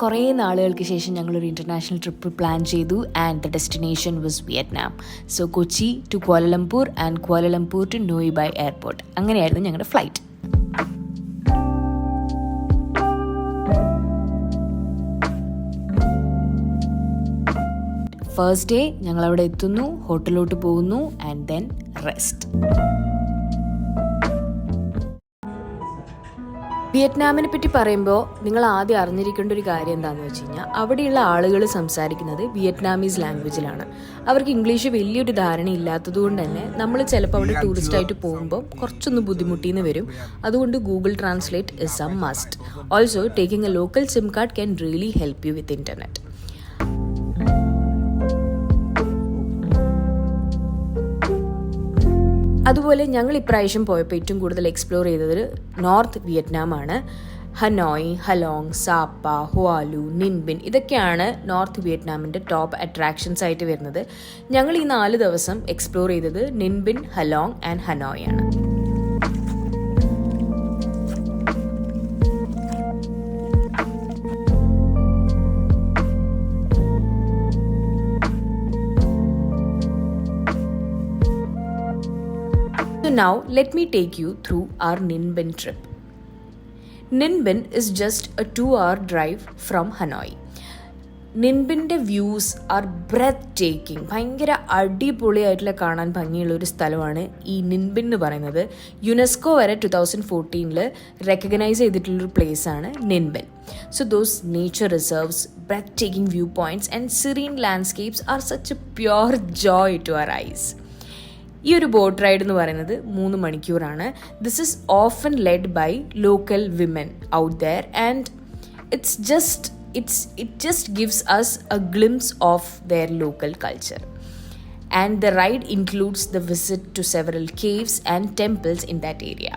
കുറേ നാളുകൾക്ക് ശേഷം ഞങ്ങളൊരു ഇൻ്റർനാഷണൽ ട്രിപ്പ് പ്ലാൻ ചെയ്തു and the destination was Vietnam. So Kochi to Kuala Lumpur and Kuala Lumpur to Noi Bai airport. അങ്ങനെയായിരുന്നു ഞങ്ങളുടെ ഫ്ലൈറ്റ്. ഫസ്റ്റ് ഡേ ഞങ്ങളവിടെ എത്തുന്നു, ഹോട്ടലിലോട്ട് പോകുന്നു ആൻഡ് ദെൻ റെസ്റ്റ്. വിയറ്റ്നാമിനെ പറ്റി പറയുമ്പോൾ നിങ്ങൾ ആദ്യം അറിഞ്ഞിരിക്കേണ്ട ഒരു കാര്യം എന്താണെന്ന് വെച്ച് കഴിഞ്ഞാൽ അവിടെയുള്ള ആളുകൾ സംസാരിക്കുന്നത് വിയറ്റ്നാമീസ് ലാംഗ്വേജിലാണ്. അവർക്ക് ഇംഗ്ലീഷ് വലിയൊരു ധാരണ ഇല്ലാത്തതുകൊണ്ട് തന്നെ നമ്മൾ ചിലപ്പോൾ അവിടെ ടൂറിസ്റ്റായിട്ട് പോകുമ്പോൾ കുറച്ചൊന്ന് ബുദ്ധിമുട്ടിന്ന് വരും. അതുകൊണ്ട് Google translate is A must. Also taking A local SIM card can really help you with internet. അതുപോലെ ഞങ്ങൾ ഇപ്രാവശ്യം പോയപ്പോൾ ഏറ്റവും കൂടുതൽ എക്സ്പ്ലോർ ചെയ്തത് നോർത്ത് വിയറ്റ്നാമാണ്. ഹനോയ്, ഹലോങ്, സാപ്പ, ഹുവാലു, നിൻബിൻ ഇതൊക്കെയാണ് നോർത്ത് വിയറ്റ്നാമിൻ്റെ ടോപ്പ് അട്രാക്ഷൻസ് ആയിട്ട് വരുന്നത്. ഞങ്ങൾ ഈ 4 ദിവസം എക്സ്പ്ലോർ ചെയ്തത് നിൻബിൻ, ഹലോങ് ആൻഡ് ഹനോയ് ആണ്. So now let me take you through our Ninh Binh trip. Ninh Binh is just a 2-hour drive from Hanoi. നിൻബിൻ്റെ വ്യൂസ് ആർ ബ്രെത്ത് ടേക്കിംഗ്. ഭയങ്കര അടിപൊളിയായിട്ടുള്ള കാണാൻ ഭംഗിയുള്ള ഒരു സ്ഥലമാണ് ഈ നിൻബിൻ എന്ന് പറയുന്നത്. യുനെസ്കോ വരെ 2014 റെക്കഗ്നൈസ് ചെയ്തിട്ടുള്ളൊരു പ്ലേസാണ് Ninh Binh. So those nature reserves, breathtaking viewpoints and serene landscapes are such a pure joy to our eyes. ഈ ഒരു ബോട്ട് റൈഡ് എന്ന് പറയുന്നത് 3 മണിക്കൂറാണ്. This is often led by local women out there and it just gives us a glimpse of their local culture. And the ride includes the visit to several caves and temples in that area.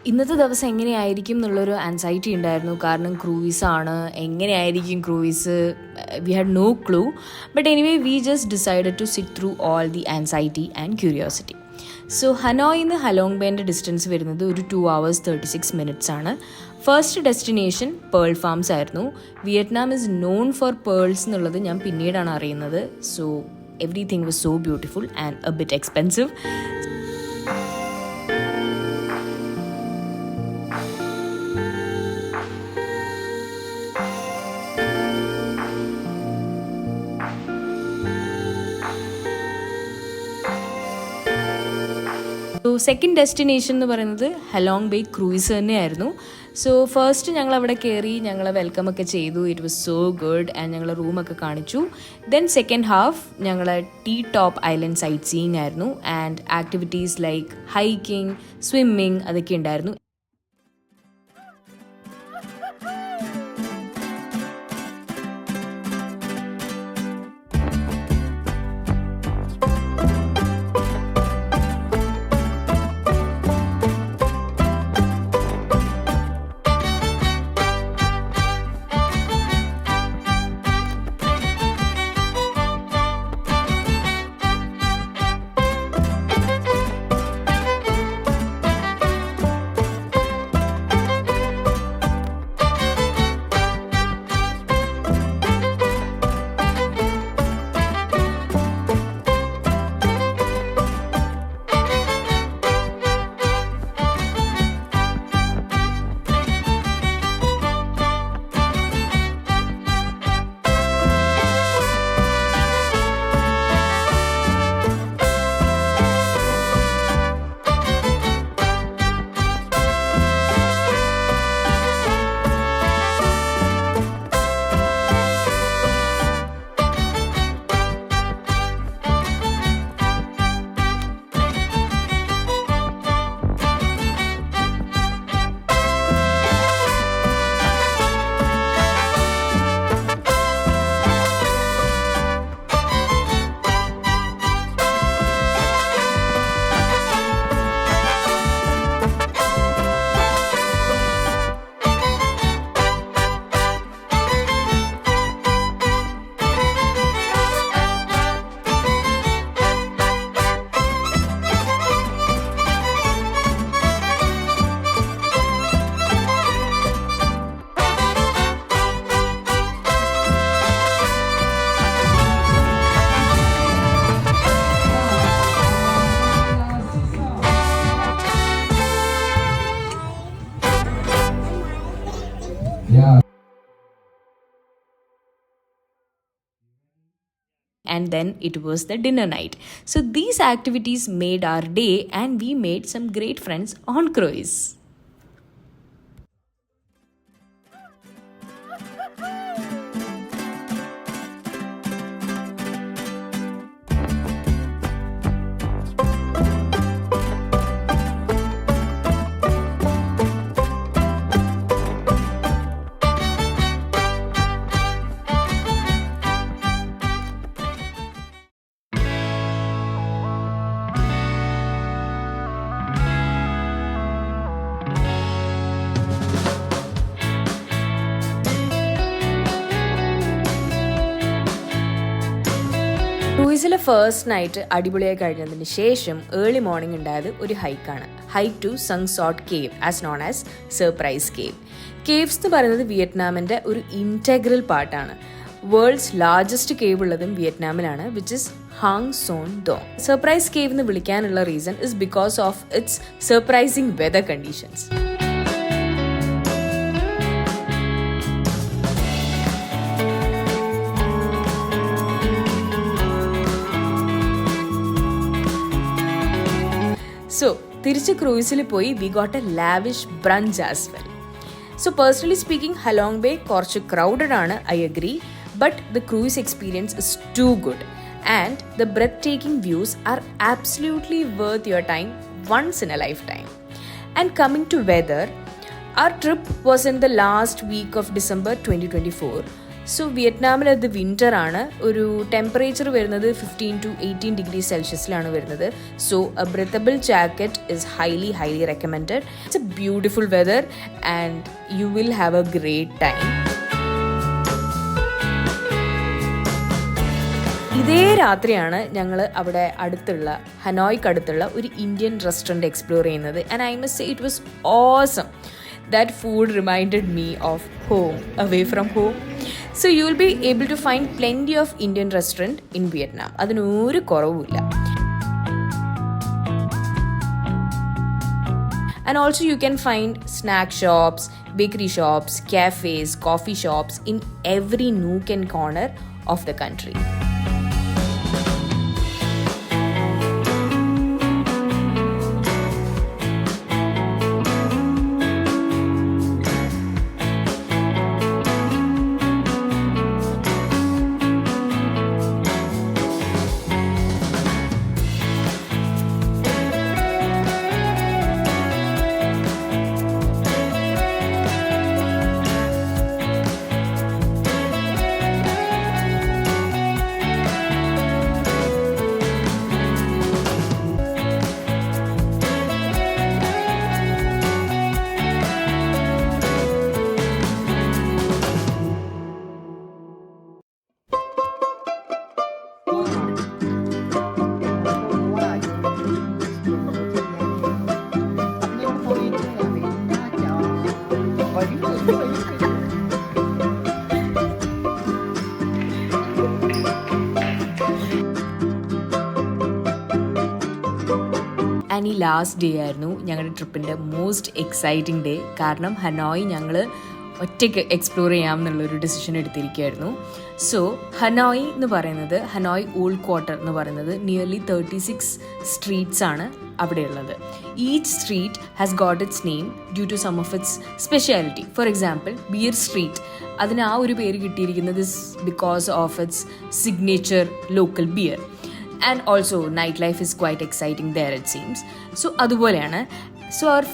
ഇന്നത്തെ ദിവസം എങ്ങനെയായിരിക്കും എന്നുള്ളൊരു anxiety ഉണ്ടായിരുന്നു. കാരണം ക്രൂയിസാണ്, എങ്ങനെയായിരിക്കും cruise, we had no clue. But anyway we just decided to sit through all the anxiety and curiosity. So ഹനോയിന്ന് Halong ബേൻ്റെ ഡിസ്റ്റൻസ് വരുന്നത് ഒരു 2 hours 36 minutes ആണ്. ഫസ്റ്റ് ഡെസ്റ്റിനേഷൻ പേൾ ഫാംസ് ആയിരുന്നു. Vietnam is known for pearls എന്നുള്ളത് ഞാൻ പിന്നീടാണ് അറിയുന്നത്. So everything was so beautiful and a bit expensive. So second destination എന്ന് പറയുന്നത് ഹലോങ് ബേ ക്രൂയിസ് തന്നെയായിരുന്നു. സോ ഫസ്റ്റ് ഞങ്ങൾ അവിടെ കയറി, ഞങ്ങളെ വെൽക്കം ഒക്കെ ചെയ്തു. It was so good and ഞങ്ങളെ റൂമൊക്കെ കാണിച്ചു. ദെൻ സെക്കൻഡ് ഹാഫ് ഞങ്ങൾ Titop island sightseeing ആയിരുന്നു and activities like hiking, swimming അതൊക്കെ ഉണ്ടായിരുന്നു. and then it was the dinner night. So these activities made our day, and we made some great friends on cruise. ക്രൂയിസിലെ first night അടിപൊളിയായി കഴിഞ്ഞതിന് ശേഷം early morning ഉണ്ടായത് ഒരു ഹൈക്കാണ്. Hike to Sung Sot cave, as known as surprise cave. Caves എന്ന് പറയുന്നത് വിയറ്റ്നാമിൻ്റെ ഒരു ഇൻറ്റഗ്രൽ പാർട്ടാണ്. വേൾഡ്സ് ലാർജസ്റ്റ് കേവ് ഉള്ളതും വിയറ്റ്നാമിലാണ്, which is Hang Son Doong. Surprise cave എന്ന് വിളിക്കാനുള്ള reason is because of its surprising weather conditions. So, തിരിച്ച് ക്രൂയിസിൽ പോയി we got a lavish brunch as well. So personally speaking Halong Bay കുറച്ച് crowded ആണ്, I agree, but the cruise experience is too good and the breathtaking views are absolutely worth your time once in a lifetime. And coming to weather, our trip was in the last week of December 2024. So വിയറ്റ്നാമിൽ അത് winter ആണ്. ഒരു temperature വരുന്നത് 15 to 18 degree സെൽഷ്യസിലാണ് വരുന്നത്. So a breathable jacket is highly recommended. It's a beautiful weather and you will have a great time. ഇതേ രാത്രിയാണ് ഞങ്ങൾ അവിടെ അടുത്തുള്ള ഹനോയ്ക്ക് അടുത്തുള്ള ഒരു ഇന്ത്യൻ റെസ്റ്റോറൻറ്റ് എക്സ്പ്ലോർ ചെയ്യുന്നത്. And I must say it was awesome. That food reminded me of home, away from home. So you will be able to find plenty of Indian restaurant in Vietnam. അതിനൊരു കുറവുമില്ല. And also you can find snack shops, bakery shops, cafes, coffee shops in every nook and corner of the country. And ഈ last day ആയിരുന്നു ഞങ്ങളുടെ ട്രിപ്പിൻ്റെ most exciting day. കാരണം Hanoi ഞങ്ങൾ ഒറ്റയ്ക്ക് explore ചെയ്യാമെന്നുള്ളൊരു decision എടുത്തിരിക്കുകയായിരുന്നു. So Hanoi എന്ന് പറയുന്നത്, Hanoi old quarter എന്ന് പറയുന്നത് നിയർലി 36 സ്ട്രീറ്റ്സ് ആണ് അവിടെയുള്ളത്. Each street has got its name due to some of its speciality. For example beer street, അതിന് ആ ഒരു പേര് കിട്ടിയിരിക്കുന്നത് because of its signature local beer. And also nightlife is quite exciting there it seems. So അതുപോലെയാണ്. So our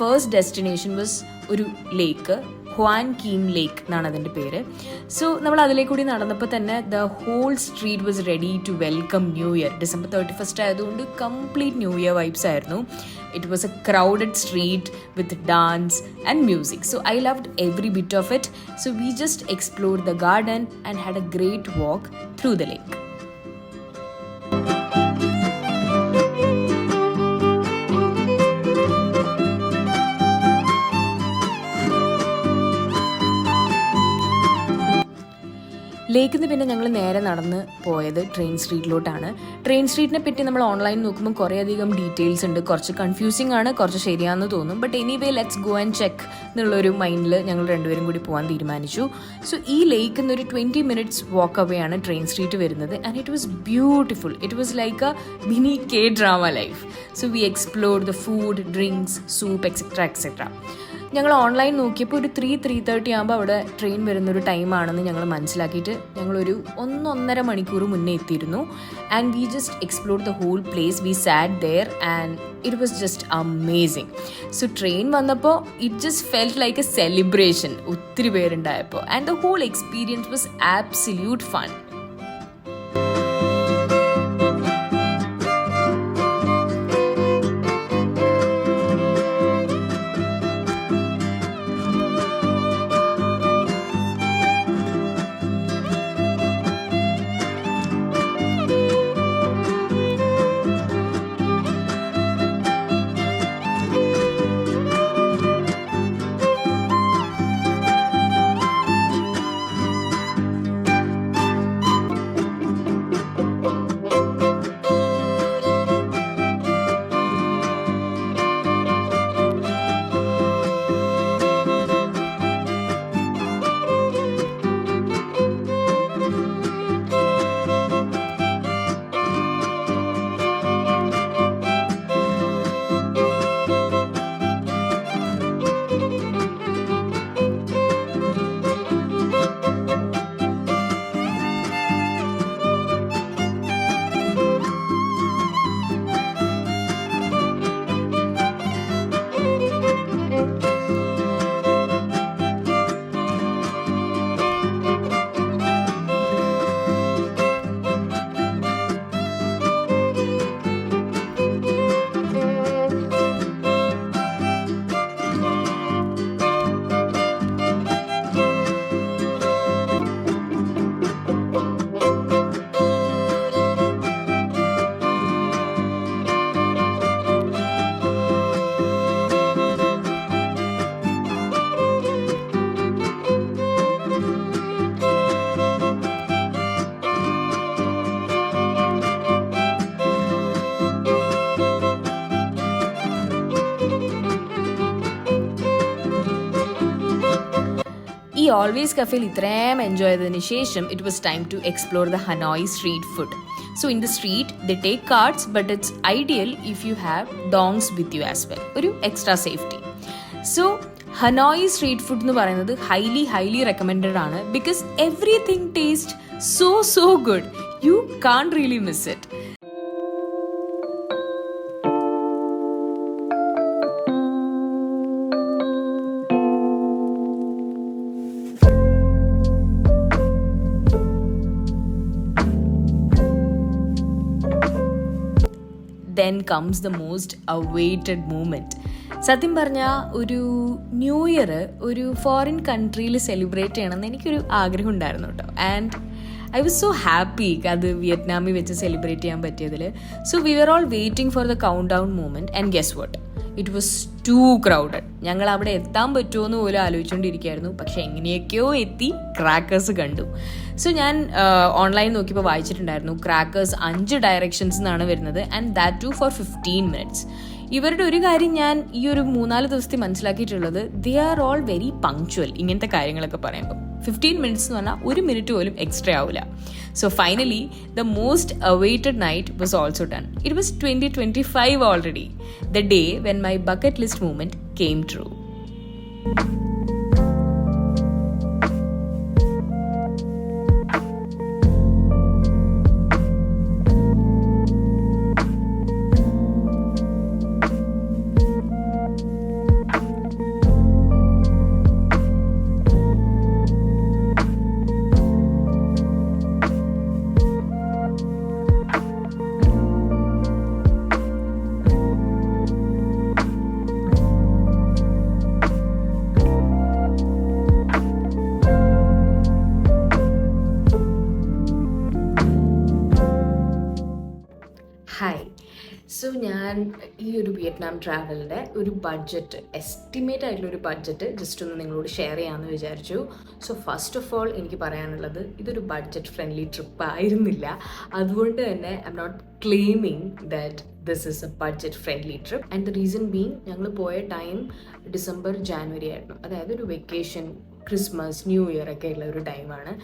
first destination was ഒരു lake, ഹ്വാൻ KEAM ലേക്ക് എന്നാണ് അതിൻ്റെ പേര്. സോ നമ്മൾ അതിലേക്ക് കൂടി നടന്നപ്പോൾ തന്നെ the whole street was ready to welcome new year. December 31st ആയതുകൊണ്ട് കംപ്ലീറ്റ് ന്യൂ ഇയർ വൈബ്സ് ആയിരുന്നു. It was a crowded street with dance and music. So I loved every bit of it. So we just explored the garden and had a great walk through the lake. ലേക്കിൽ നിന്ന് പിന്നെ ഞങ്ങൾ നേരെ നടന്ന് പോയത് train സ്ട്രീറ്റിലോട്ടാണ്. Train സ്ട്രീറ്റിനെ പറ്റി നമ്മൾ online നോക്കുമ്പോൾ കുറേയധികം ഡീറ്റെയിൽസ് ഉണ്ട്. കുറച്ച് കൺഫ്യൂസിങ് ആണ്, കുറച്ച് ശരിയാണെന്ന് തോന്നും. But anyway let's go and check എന്നുള്ളൊരു മൈൻഡിൽ ഞങ്ങൾ രണ്ടുപേരും കൂടി പോകാൻ തീരുമാനിച്ചു. സോ ഈ ലേക്കിൽ നിന്ന് ഒരു 20 minutes വാക്ക് അവേ ആണ് ട്രെയിൻ സ്ട്രീറ്റ് വരുന്നത്. And it was beautiful. It was like A mini K-drama life. So we explored the food, drinks, soup etcetera etcetera. ഞങ്ങൾ ഓൺലൈൻ നോക്കിയപ്പോൾ ഒരു 3-3:30 ആകുമ്പോൾ അവിടെ ട്രെയിൻ വരുന്നൊരു ടൈമാണെന്ന് ഞങ്ങൾ മനസ്സിലാക്കിയിട്ട് ഞങ്ങളൊരു 1-1.5 മണിക്കൂർ മുന്നേ എത്തിയിരുന്നു. And we just explored the whole place. We sat there and it was just amazing. So train വന്നപ്പോൾ it just felt like a celebration, ഒത്തിരി പേരുണ്ടായപ്പോൾ. And the whole experience was absolute fun. ഈ ഓൾവേസ് കഫേയിൽ ഇത്രയും എൻജോയ് ചെയ്തതിന് ശേഷം it was time to explore the Hanoi street food. So in the street the take cards, but it's ideal if you have dongs with you as well, ഒരു extra safety. So Hanoi street food എന്ന് പറയുന്നത് highly recommended ആണ്. Because everything taste so good, you can't really miss it. Then comes the most awaited moment. സത്യം പറഞ്ഞാൽ ഒരു new year ഒരു foreign കൺട്രിയിൽ celebrate ചെയ്യണമെന്ന് എനിക്കൊരു ആഗ്രഹം ഉണ്ടായിരുന്നു കേട്ടോ. And I was so happy അത് വിയറ്റ്നാമിൽ വെച്ച് സെലിബ്രേറ്റ് ചെയ്യാൻ പറ്റിയതിൽ. So we were all waiting for the count down moment and guess what, it was to crowded. ഞങ്ങൾ അവിടെ എത്താൻ പറ്റുമോ എന്ന് പോലും ആലോചിച്ചുകൊണ്ടിരിക്കുകയായിരുന്നു. പക്ഷെ എങ്ങനെയൊക്കെയോ എത്തി, ക്രാക്കേഴ്സ് കണ്ടു. സോ ഞാൻ ഓൺലൈൻ നോക്കിയപ്പോൾ വായിച്ചിട്ടുണ്ടായിരുന്നു ക്രാക്കേഴ്സ് 5 ഡയറക്ഷൻസ് എന്നാണ് വരുന്നത്. And that two four 15 minutes. ഇവരുടെ ഒരു കാര്യം ഞാൻ ഈ ഒരു 3-4 ദിവസത്തെ മനസ്സിലാക്കിയിട്ടുള്ളത്, they are all very punctual ഇങ്ങനത്തെ കാര്യങ്ങളൊക്കെ പറയുമ്പോൾ. 15 minutes എന്ന് പറഞ്ഞാൽ 1 minute പോലും എക്സ്ട്രാ ആവില്ല. So finally the most awaited night was also done. It was 2025 already, the day when my bucket list moment came true. ഞാൻ ഈ ഒരു വിയറ്റ്നാം ട്രാവലിൻ്റെ ഒരു ബഡ്ജറ്റ്, എസ്റ്റിമേറ്റ് ആയിട്ടുള്ള ഒരു ബഡ്ജറ്റ് ജസ്റ്റ് ഒന്ന് നിങ്ങളോട് ഷെയർ ചെയ്യാമെന്ന് വിചാരിച്ചു. സോ ഫസ്റ്റ് ഓഫ് ഓൾ എനിക്ക് പറയാനുള്ളത്, ഇതൊരു ബഡ്ജറ്റ് ഫ്രണ്ട്ലി ട്രിപ്പ് ആയിരുന്നില്ല. അതുകൊണ്ട് തന്നെ I am not claiming that this is a budget friendly trip. And the reason being, ഞങ്ങൾ പോയ ടൈം ഡിസംബർ ജാനുവരി ആയിരുന്നു. അതായത് ഒരു വെക്കേഷൻ, ക്രിസ്മസ്, ന്യൂ ഇയർ ഒക്കെ ഉള്ള ഒരു ടൈമാണ്.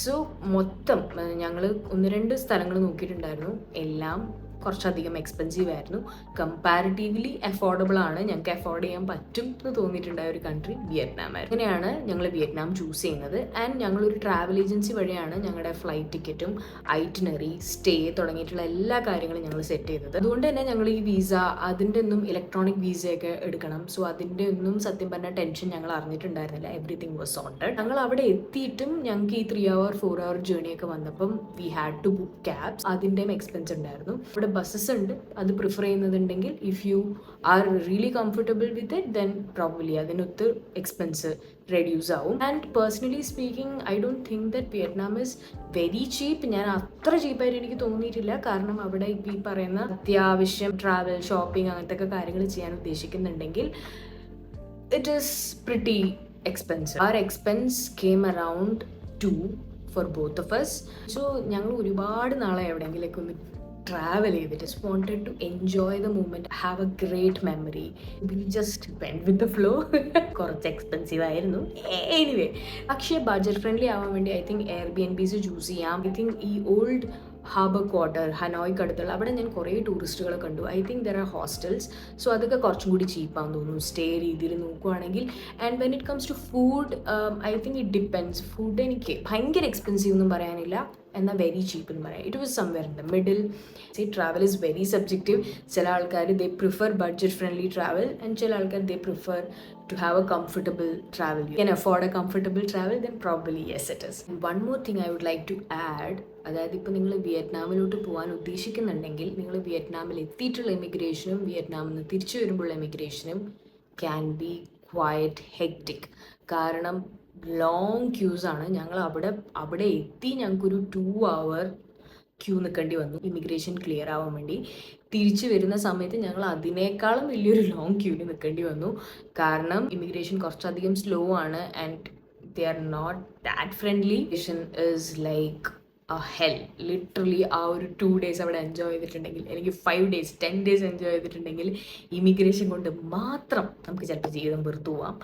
സോ മൊത്തം ഞങ്ങൾ 1-2 സ്ഥലങ്ങൾ നോക്കിയിട്ടുണ്ടായിരുന്നു. എല്ലാം കുറച്ചധികം എക്സ്പെൻസീവ് ആയിരുന്നു. കമ്പാരിറ്റീവ്ലി അഫോർഡബിൾ ആണ്, ഞങ്ങൾക്ക് അഫോർഡ് ചെയ്യാൻ പറ്റും എന്ന് തോന്നിയിട്ടുണ്ടായ ഒരു കൺട്രി വിയറ്റ്നാം ആയിരുന്നു. അങ്ങനെയാണ് ഞങ്ങൾ വിയറ്റ്നാം ചൂസ് ചെയ്യുന്നത്. ആൻഡ് ഞങ്ങളൊരു ട്രാവൽ ഏജൻസി വഴിയാണ് ഞങ്ങളുടെ ഫ്ലൈറ്റ് ടിക്കറ്റും ഐറ്റിനറി, സ്റ്റേ തുടങ്ങിയിട്ടുള്ള എല്ലാ കാര്യങ്ങളും ഞങ്ങൾ സെറ്റ് ചെയ്തത്. അതുകൊണ്ട് തന്നെ ഞങ്ങൾ ഈ വിസ, അതിൻ്റെ ഒന്നും ഇലക്ട്രോണിക് വിസയൊക്കെ എടുക്കണം. സോ അതിൻ്റെ ഒന്നും സത്യം പറഞ്ഞ ടെൻഷൻ ഞങ്ങൾ അറിഞ്ഞിട്ടുണ്ടായിരുന്നില്ല. Everything was sorted. ഞങ്ങൾ അവിടെ എത്തിയിട്ടും ഞങ്ങൾക്ക് ഈ 3 hour 4 hour ജേർണിയൊക്കെ വന്നപ്പം we had to book cabs. അതിൻ്റെയും എക്സ്പെൻസ് ഉണ്ടായിരുന്നു. ഇവിടെ ബസ്സസ് ഉണ്ട്, അത് പ്രിഫർ ചെയ്യുന്നതുണ്ടെങ്കിൽ if you are really comfortable with it then probably അതിനൊത്ത് എക്സ്പെൻസ് റെഡ്യൂസ് ആവും. And personally speaking, I don't think that Vietnam is very cheap. ഞാൻ അത്ര ചീപ്പായിട്ട് എനിക്ക് തോന്നിയിട്ടില്ല. കാരണം അവിടെ ഇപ്പോൾ ഈ പറയുന്ന അത്യാവശ്യം ട്രാവൽ, ഷോപ്പിംഗ് അങ്ങനത്തെ ഒക്കെ കാര്യങ്ങൾ ചെയ്യാൻ ഉദ്ദേശിക്കുന്നുണ്ടെങ്കിൽ it is pretty expensive. Our expense came around 2 for both of us. സോ ഞങ്ങൾ ഒരുപാട് നാളെ എവിടെയെങ്കിലൊക്കെ ഒന്ന് ട്രാവൽ ചെയ്തിട്ട് just wanted to enjoy the moment, have a great memory. We just went with the flow. കുറച്ച് എക്സ്പെൻസീവ് ആയിരുന്നു എനിവേ. പക്ഷേ ബഡ്ജറ്റ് ഫ്രണ്ട്ലി ആവാൻ വേണ്ടി ഐ തിങ്ക് Airbnbs ചൂസ് ചെയ്യാം. ഐ തിങ്ക് ഈ ഓൾഡ് ഹാർബർ ക്വാർട്ടർ, ഹനോയ്ക്ക് അടുത്തുള്ള അവിടെ ഞാൻ കുറേ ടൂറിസ്റ്റുകളെ കണ്ടു. I think there are hostels. So അതൊക്കെ കുറച്ചും കൂടി ചീപ്പാന്ന് തോന്നുന്നു സ്റ്റേ രീതിയിൽ നോക്കുവാണെങ്കിൽ. And when it comes to food, I think it depends. Food എനിക്ക് ഭയങ്കര എക്സ്പെൻസീവ് ഒന്നും പറയാനില്ല, എന്നാൽ വെരി ചീപ്പ് എന്ന് പറയാം. It was somewhere in the middle. See, travel is very subjective. ചില ആൾക്കാർ they prefer budget friendly travel and ചില ആൾക്കാർ they prefer to have a comfortable travel. You can afford a comfortable travel, then probably yes it is. And one more thing I would like to add, അതായത് ഇപ്പോൾ നിങ്ങൾ വിയറ്റ്നാമിലോട്ട് പോകാൻ ഉദ്ദേശിക്കുന്നുണ്ടെങ്കിൽ നിങ്ങൾ വിയറ്റ്നാമിൽ എത്തിയിട്ടുള്ള ഇമിഗ്രേഷനും വിയറ്റ്നാമിൽ നിന്ന് തിരിച്ചു വരുമ്പോഴുള്ള ഇമിഗ്രേഷനും ക്യാൻ ബി ക്വയറ്റ് ഹെക്റ്റിക്. കാരണം ലോങ് ക്യൂസ് ആണ്. ഞങ്ങൾ അവിടെ എത്തി ഞങ്ങൾക്കൊരു 2 hour ക്യൂ നിൽക്കേണ്ടി വന്നു ഇമിഗ്രേഷൻ ക്ലിയർ ആവാൻ വേണ്ടി. തിരിച്ചു വരുന്ന സമയത്ത് ഞങ്ങൾ അതിനേക്കാളും വലിയൊരു ലോങ് ക്യൂവിൽ നിൽക്കേണ്ടി വന്നു. കാരണം ഇമിഗ്രേഷൻ കുറച്ചധികം സ്ലോ ആണ് and they are not that friendly. Immigration is like a hell. Literally ആ ഒരു 2 days അവിടെ എൻജോയ് ചെയ്തിട്ടുണ്ടെങ്കിൽ, എനിക്ക് 5 days 10 days എൻജോയ് ചെയ്തിട്ടുണ്ടെങ്കിൽ ഇമിഗ്രേഷൻ കൊണ്ട് മാത്രം നമുക്ക് ചിലപ്പോൾ ജീവിതം വെറുത്തു പോവാം.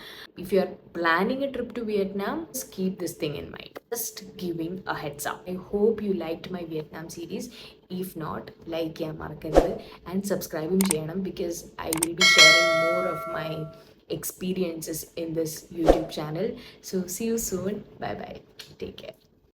If you are planning a trip to Vietnam, keep this thing in mind. Just giving a heads up. I hope you liked my Vietnam series. If not, like ചെയ്യാൻ മറക്കരുത് ആൻഡ് സബ്സ്ക്രൈബും ചെയ്യണം, because I will be sharing more of my experiences in this YouTube channel. So see you soon. Bye bye. Take care.